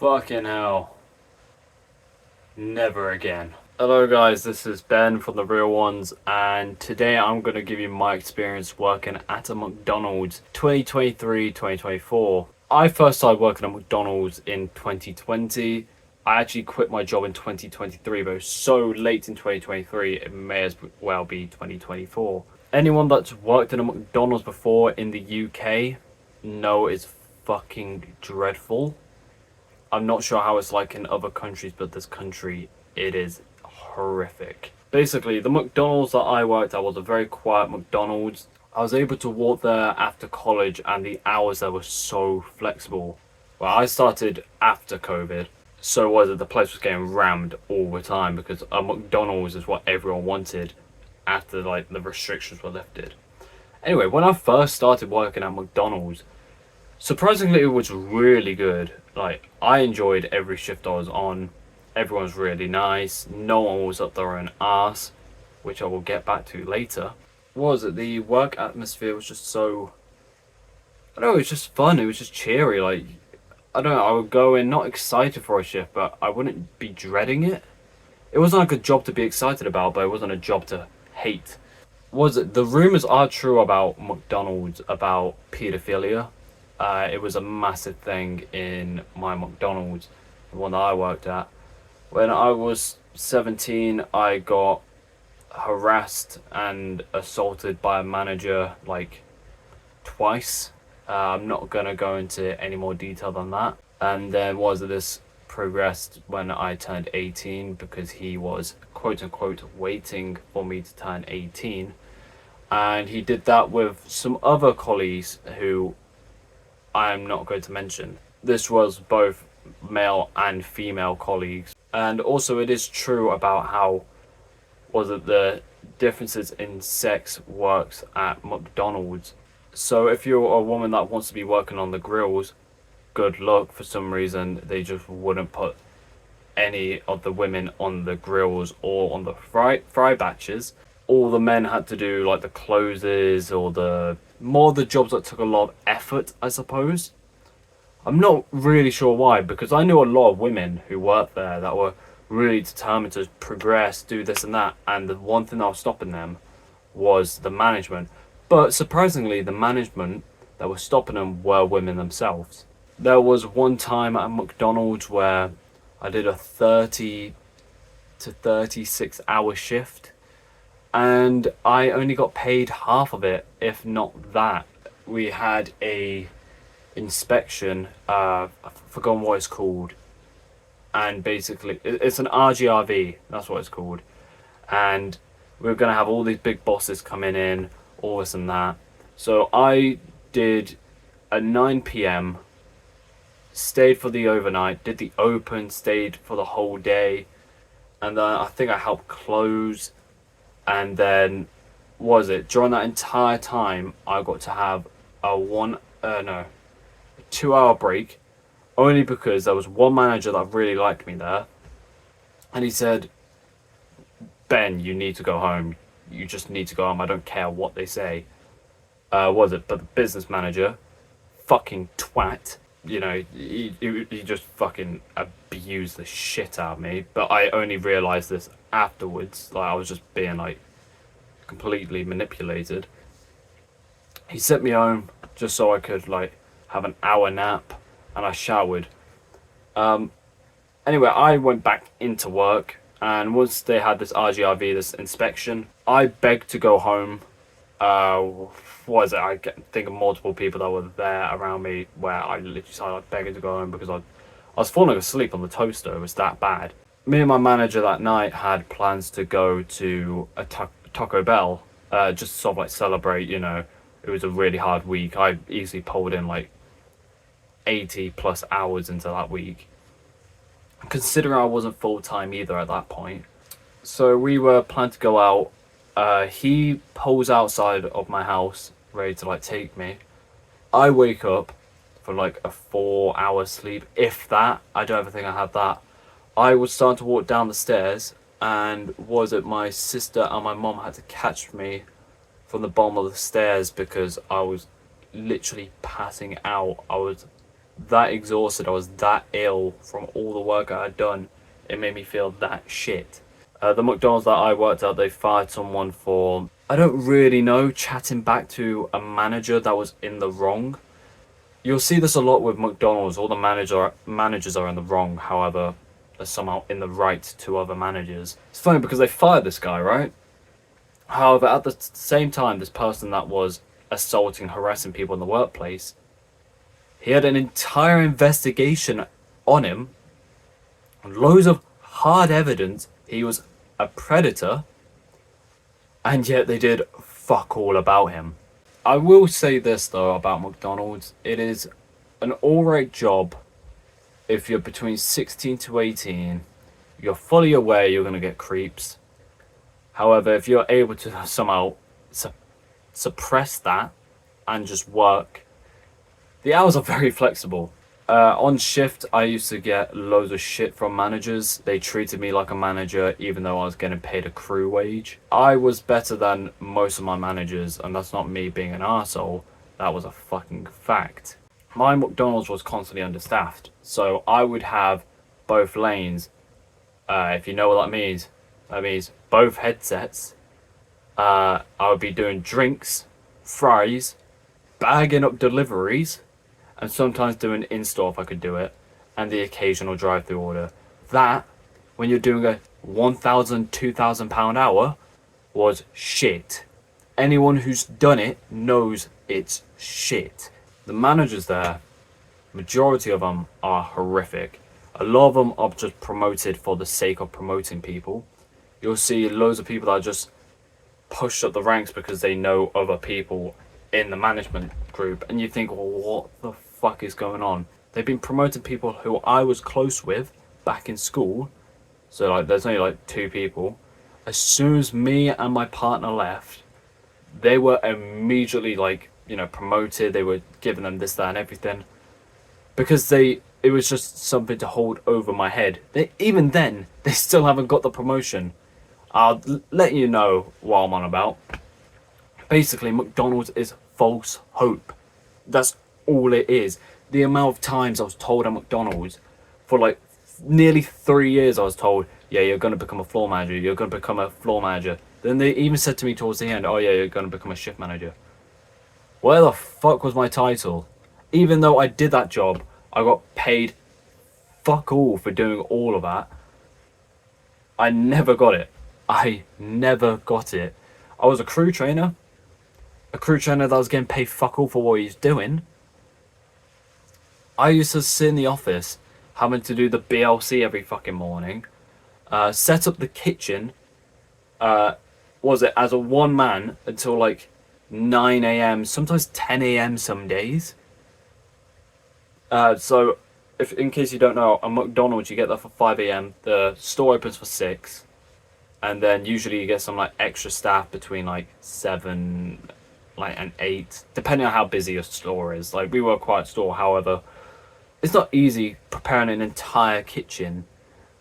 Fucking hell. Never again. Hello guys, this is Ben from The Real Ones, and today I'm going to give you my experience working at a McDonald's 2023-2024. I first started working at McDonald's in 2020. I actually quit my job in 2023, but it was so late in 2023 it may as well be 2024. Anyone that's worked in a McDonald's before in the UK know it's fucking dreadful. I'm not sure how it's like in other countries, but this country, it is horrific. Basically, the McDonald's that I worked at was a very quiet McDonald's. I was able to walk there after college, and the hours there were so flexible. Well, I started after COVID, so was it the place was getting rammed all the time because a McDonald's is what everyone wanted after like the restrictions were lifted. Anyway, when I first started working at McDonald's, surprisingly, it was really good. Like, I enjoyed every shift I was on. Everyone was really nice. No one was up their own arse, which I will get back to later. What was it? The work atmosphere was just so... I don't know, it was just fun. It was just cheery. Like, I don't know, I would go in not excited for a shift, but I wouldn't be dreading it. It wasn't like a job to be excited about, but it wasn't a job to hate. Was it? The rumours are true about McDonald's, about paedophilia. It was a massive thing in my McDonald's, the one that I worked at. When I was 17, I got harassed and assaulted by a manager like twice. I'm not going to go into any more detail than that. And then this progressed when I turned 18 because he was quote unquote waiting for me to turn 18. And he did that with some other colleagues who I'm not going to mention. This was both male and female colleagues. And also it is true about how the differences in sex works at McDonald's. So if you're a woman that wants to be working on the grills, good luck. For some reason they just wouldn't put any of the women on the grills or on the fry batches. All the men had to do like the closes or the jobs that took a lot of effort, I suppose. I'm not really sure why, because I knew a lot of women who worked there that were really determined to progress, do this and that, and the one thing that was stopping them was the management. But surprisingly, the management that was stopping them were women themselves. There was one time at McDonald's where I did a 30 to 36 hour shift, and I only got paid half of it, if not that. We had a inspection, I've forgotten what it's called, and basically it's an RGRV, that's what it's called, and we were going to have all these big bosses coming in, all this and that. So I did a 9 p.m, stayed for the overnight, did the open, stayed for the whole day, and then I think I helped close. And then, during that entire time, I got to have a 2 hour break, only because there was one manager that really liked me there. And he said, Ben, you need to go home. You just need to go home. I don't care what they say. But the business manager, fucking twat, he just fucking abused the shit out of me. But I only realised this afterwards. Like, I was just being like completely manipulated. He sent me home just so I could like have an hour nap, and I showered. Anyway, I went back into work, and once they had this RGRV, this inspection, I begged to go home. I think of multiple people that were there around me where I literally started begging to go home because I was falling asleep on the toaster. It was that bad. Me and my manager that night had plans to go to a Taco Bell, just to sort of like celebrate, it was a really hard week. I easily pulled in like 80 plus hours into that week, considering I wasn't full-time either at that point. So we were planning to go out. He pulls outside of my house, ready to like take me. I wake up for like a 4 hour sleep, if that. I don't ever think I had that. I was starting to walk down the stairs, and my sister and my mom had to catch me from the bottom of the stairs because I was literally passing out. I was that exhausted, I was that ill from all the work I had done. It made me feel that shit. The McDonald's that I worked at, they fired someone for, I don't really know, chatting back to a manager that was in the wrong. You'll see this a lot with McDonald's. All the managers are in the wrong, however, they're somehow in the right to other managers. It's funny because they fired this guy, right? However, at the same time, this person that was assaulting, harassing people in the workplace, he had an entire investigation on him, loads of hard evidence he was a predator, and yet they did fuck all about him. I will say this though about McDonald's, it is an alright job if you're between 16 to 18, you're fully aware you're going to get creeps. However, if you're able to somehow suppress that and just work, the hours are very flexible. On shift, I used to get loads of shit from managers. They treated me like a manager even though I was getting paid a crew wage. I was better than most of my managers, and that's not me being an arsehole. That was a fucking fact. My McDonald's was constantly understaffed, so I would have both lanes. If you know what that means both headsets. I would be doing drinks, fries, bagging up deliveries, and sometimes doing in-store if I could do it, and the occasional drive-through order. That, when you're doing a £1,000, £2,000 hour, was shit. Anyone who's done it knows it's shit. The managers there, majority of them are horrific. A lot of them are just promoted for the sake of promoting people. You'll see loads of people that are just pushed up the ranks because they know other people in the management group, and you think, well, what the fuck is going on? They've been promoting people who I was close with back in school, so like there's only like 2 people. As soon as me and my partner left, they were immediately like, you know, promoted. They were giving them this, that, and everything, because it was just something to hold over my head. Even then, they still haven't got the promotion. I'll let you know what I'm on about. Basically, McDonald's is false hope. That's all it is. The amount of times I was told at McDonald's, for like nearly 3 years, I was told, yeah, you're going to become a floor manager. You're going to become a floor manager. Then they even said to me towards the end, oh yeah, you're going to become a shift manager. Where the fuck was my title? Even though I did that job, I got paid fuck all for doing all of that. I never got it. I was a crew trainer. A crew trainer that was getting paid fuck all for what he's doing. I used to sit in the office having to do the BLC every fucking morning. Set up the kitchen. As a one man until like 9 a.m, sometimes 10 a.m. some days. So, if in case you don't know, at McDonald's you get there for 5 a.m. The store opens for 6, and then usually you get some like extra staff between like 7, and 8, depending on how busy your store is. Like we were a quiet store, however, it's not easy preparing an entire kitchen,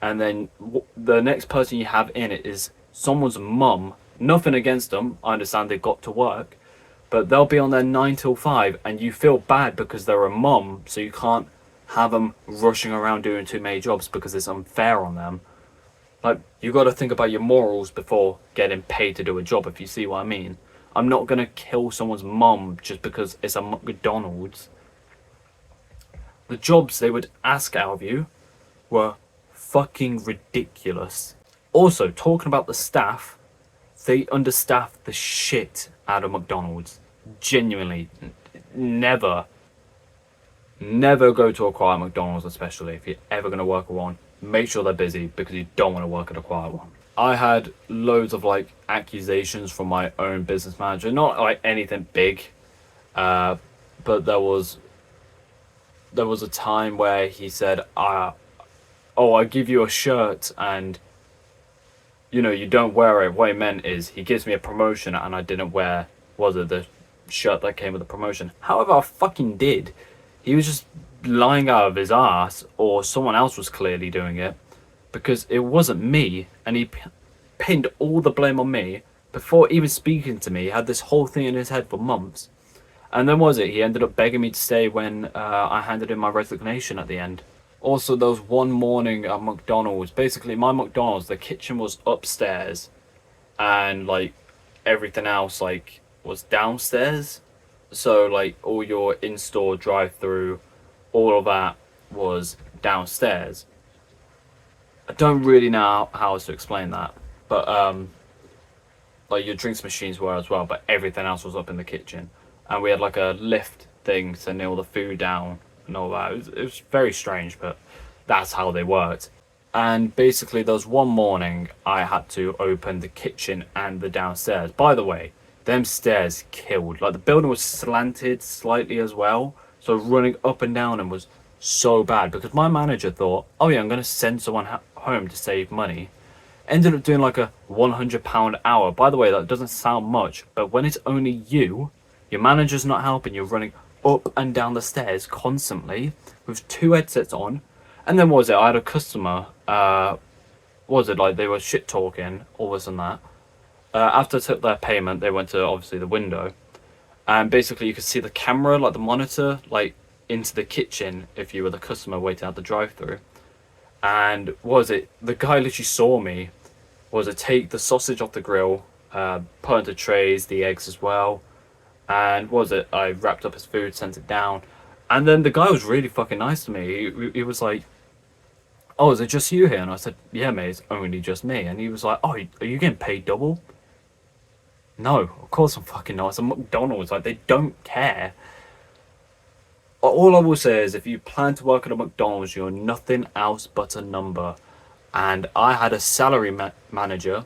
and then the next person you have in it is someone's mum. Nothing against them, I understand they've got to work, but they'll be on there 9 till 5, and you feel bad because they're a mum, so you can't have them rushing around doing too many jobs because it's unfair on them. Like, you got to think about your morals before getting paid to do a job, if you see what I mean. I'm not going to kill someone's mum just because it's a McDonald's. The jobs they would ask out of you were fucking ridiculous. Also, talking about the staff, they understaff the shit out of McDonald's. Genuinely. Never go to a quiet McDonald's, especially if you're ever going to work at one. Make sure they're busy because you don't want to work at a quiet one. I had loads of like accusations from my own business manager. Not like anything big, but there was a time where he said, I give you a shirt and you don't wear it. What he meant is he gives me a promotion and I didn't wear, the shirt that came with the promotion. However, I fucking did. He was just lying out of his ass, or someone else was clearly doing it, because it wasn't me, and he pinned all the blame on me before even speaking to me. He had this whole thing in his head for months, And then was it? He ended up begging me to stay when I handed in my resignation at the end. Also, there was one morning at McDonald's. Basically, my McDonald's, the kitchen was upstairs, and like everything else like was downstairs. So like all your in-store drive-through, all of that was downstairs. I don't really know how else to explain that, but like your drinks machines were as well, but everything else was up in the kitchen, and we had like a lift thing to nail the food down and all that. It was very strange, but that's how they worked. And basically, there was one morning I had to open the kitchen and the downstairs. By the way, them stairs killed. Like the building was slanted slightly as well, so running up and down them was so bad because my manager thought, oh yeah, I'm gonna send someone home to save money. Ended up doing like a £100 hour. By the way, that doesn't sound much, but when it's only you, your manager's not helping, you're running up and down the stairs constantly with two headsets on. And then what was it? I had a customer. What was it like? They were shit talking, all this and that. After I took their payment, they went to obviously the window, and basically you could see the camera, like the monitor, like into the kitchen if you were the customer waiting at the drive-through. And what was it? The guy literally saw me. Was it take the sausage off the grill, put into trays, the eggs as well, and what was it? I wrapped up his food, sent it down, and then the guy was really fucking nice to me. He was like, oh, is it just you here? And I said, yeah, mate, it's only just me. And he was like, oh, are you getting paid double? No, of course I'm fucking not. It's a McDonald's. Like, they don't care. All I will say is if you plan to work at a McDonald's, you're nothing else but a number. And I had a salary manager.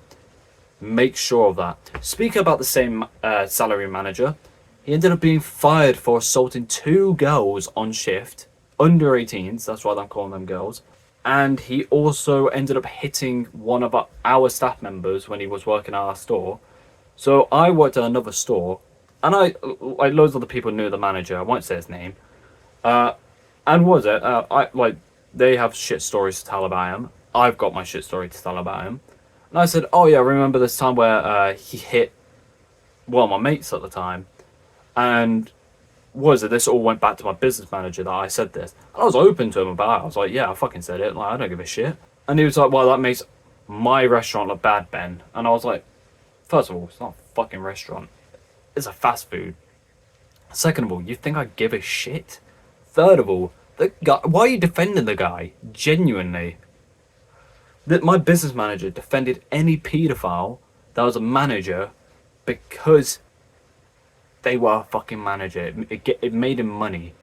Make sure of that. Speaking about the same salary manager, he ended up being fired for assaulting two girls on shift. Under 18s, that's why I'm calling them girls. And he also ended up hitting one of our staff members when he was working at our store. So I worked at another store, and I like loads of the people knew the manager. I won't say his name. And was it? I like they have shit stories to tell about him. I've got my shit story to tell about him. And I said, oh yeah, I remember this time where he hit one of my mates at the time, and was it? This all went back to my business manager that I said this. And I was open to him about it. I was like, yeah, I fucking said it. Like, I don't give a shit. And he was like, well, that makes my restaurant look bad, Ben. And I was like, first of all, it's not a fucking restaurant. It's a fast food. Second of all, you think I give a shit? Third of all, the guy, why are you defending the guy? Genuinely. My business manager defended any paedophile that was a manager because they were a fucking manager. It made him money.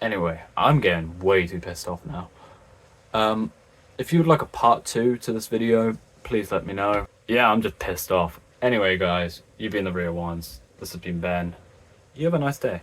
Anyway, I'm getting way too pissed off now. If you would like a part 2 to this video, please let me know. Yeah, I'm just pissed off. Anyway, guys, you've been the real ones. This has been Ben. You have a nice day.